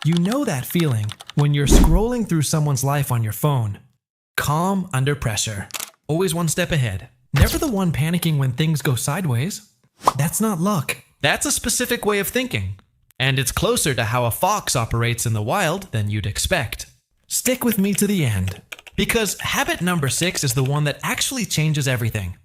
You know that feeling when you're scrolling through someone's life on your phone. Calm under pressure. Always one step ahead. Never the one panicking when things go sideways. That's not luck. That's a specific way of thinking. And it's closer to how a fox operates in the wild than you'd expect. Stick with me to the end. Because habit number 6 is the one that actually changes everything.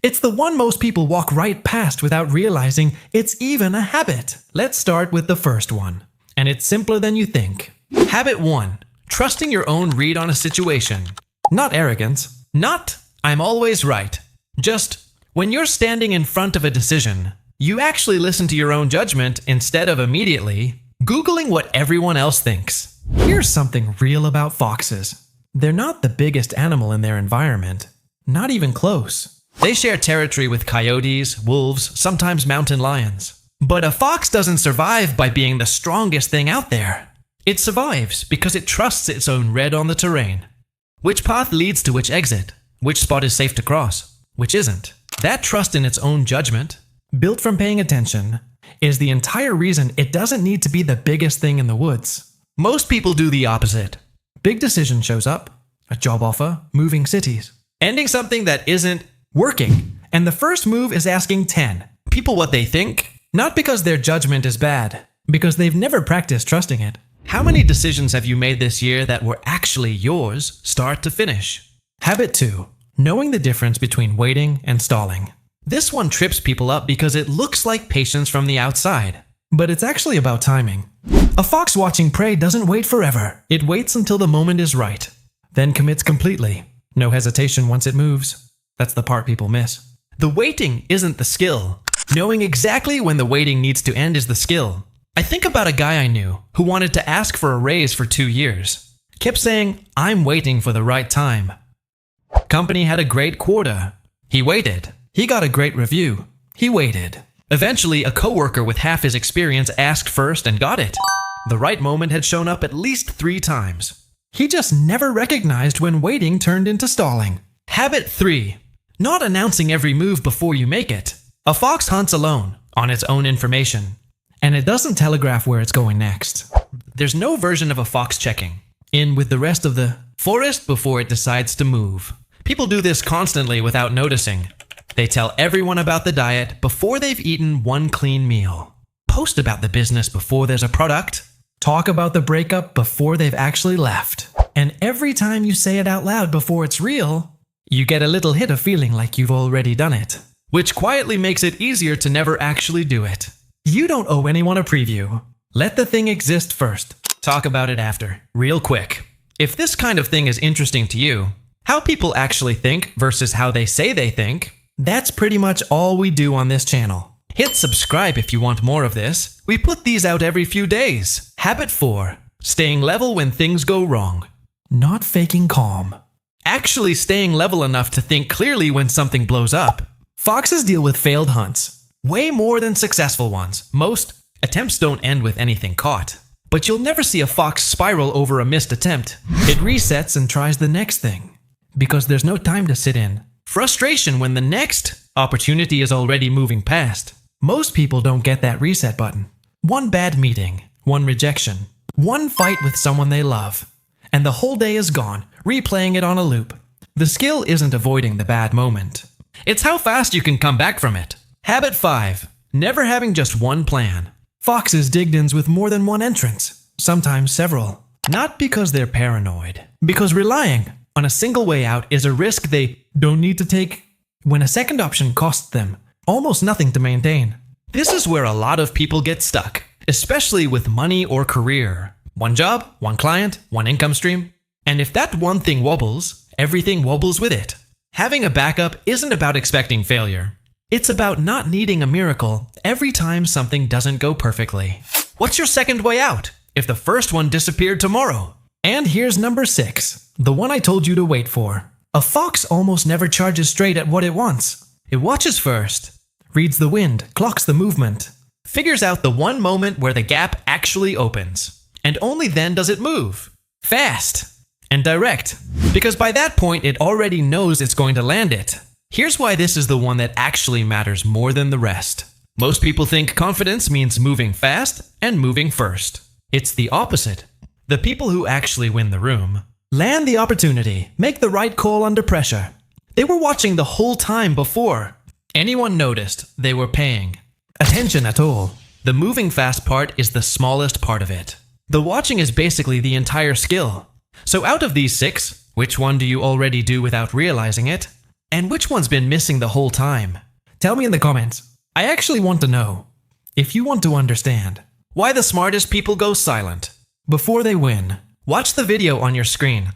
It's the one most people walk right past without realizing it's even a habit. Let's start with the first one. And it's simpler than you think. Habit 1. Trusting your own read on a situation. Not arrogance. Not, I'm always right. Just, when you're standing in front of a decision, you actually listen to your own judgment instead of immediately Googling what everyone else thinks. Here's something real about foxes. They're not the biggest animal in their environment. Not even close. They share territory with coyotes, wolves, sometimes mountain lions. But a fox doesn't survive by being the strongest thing out there. It survives because it trusts its own read on the terrain. Which path leads to which exit? Which spot is safe to cross? Which isn't? That trust in its own judgment, built from paying attention, is the entire reason it doesn't need to be the biggest thing in the woods. Most people do the opposite. Big decision shows up, a job offer, moving cities, ending something that isn't working, and the first move is asking 10 people what they think. Not because their judgment is bad, because they've never practiced trusting it. How many decisions have you made this year that were actually yours, start to finish? Habit 2. Knowing the difference between waiting and stalling. This one trips people up because it looks like patience from the outside. But it's actually about timing. A fox watching prey doesn't wait forever. It waits until the moment is right, then commits completely. No hesitation once it moves. That's the part people miss. The waiting isn't the skill. Knowing exactly when the waiting needs to end is the skill. I think about a guy I knew who wanted to ask for a raise for 2 years. Kept saying, I'm waiting for the right time. Company had a great quarter. He waited. He got a great review. He waited. Eventually, a coworker with half his experience asked first and got it. The right moment had shown up at least 3 times. He just never recognized when waiting turned into stalling. Habit 3. Not announcing every move before you make it. A fox hunts alone, on its own information, and it doesn't telegraph where it's going next. There's no version of a fox checking in with the rest of the forest before it decides to move. People do this constantly without noticing. They tell everyone about the diet before they've eaten one clean meal. Post about the business before there's a product. Talk about the breakup before they've actually left. And every time you say it out loud before it's real, you get a little hit of feeling like you've already done it. Which quietly makes it easier to never actually do it. You don't owe anyone a preview. Let the thing exist first. Talk about it after, real quick. If this kind of thing is interesting to you, how people actually think versus how they say they think, that's pretty much all we do on this channel. Hit subscribe if you want more of this. We put these out every few days. Habit 4. Staying level when things go wrong. Not faking calm. Actually staying level enough to think clearly when something blows up. Foxes deal with failed hunts, way more than successful ones. Most attempts don't end with anything caught. But you'll never see a fox spiral over a missed attempt. It resets and tries the next thing, because there's no time to sit in frustration when the next opportunity is already moving past. Most people don't get that reset button. One bad meeting, one rejection, one fight with someone they love, and the whole day is gone, replaying it on a loop. The skill isn't avoiding the bad moment. It's how fast you can come back from it. Habit 5. Never having just one plan. Foxes dig ins with more than one entrance, sometimes several. Not because they're paranoid, because relying on a single way out is a risk they don't need to take when a second option costs them almost nothing to maintain. This is where a lot of people get stuck, especially with money or career. One job, one client, one income stream. And if that one thing wobbles, everything wobbles with it. Having a backup isn't about expecting failure. It's about not needing a miracle every time something doesn't go perfectly. What's your second way out if the first one disappeared tomorrow? And here's number 6, the one I told you to wait for. A fox almost never charges straight at what it wants. It watches first, reads the wind, clocks the movement, figures out the one moment where the gap actually opens, and only then does it move. Fast and direct, because by that point it already knows it's going to land it. Here's why this is the one that actually matters more than the rest. Most people think confidence means moving fast and moving first. It's the opposite. The people who actually win the room land the opportunity, make the right call under pressure. They were watching the whole time before anyone noticed they were paying attention at all. The moving fast part is the smallest part of it. The watching is basically the entire skill. So out of these 6, which one do you already do without realizing it? And which one's been missing the whole time? Tell me in the comments. I actually want to know. If you want to understand why the smartest people go silent before they win, watch the video on your screen.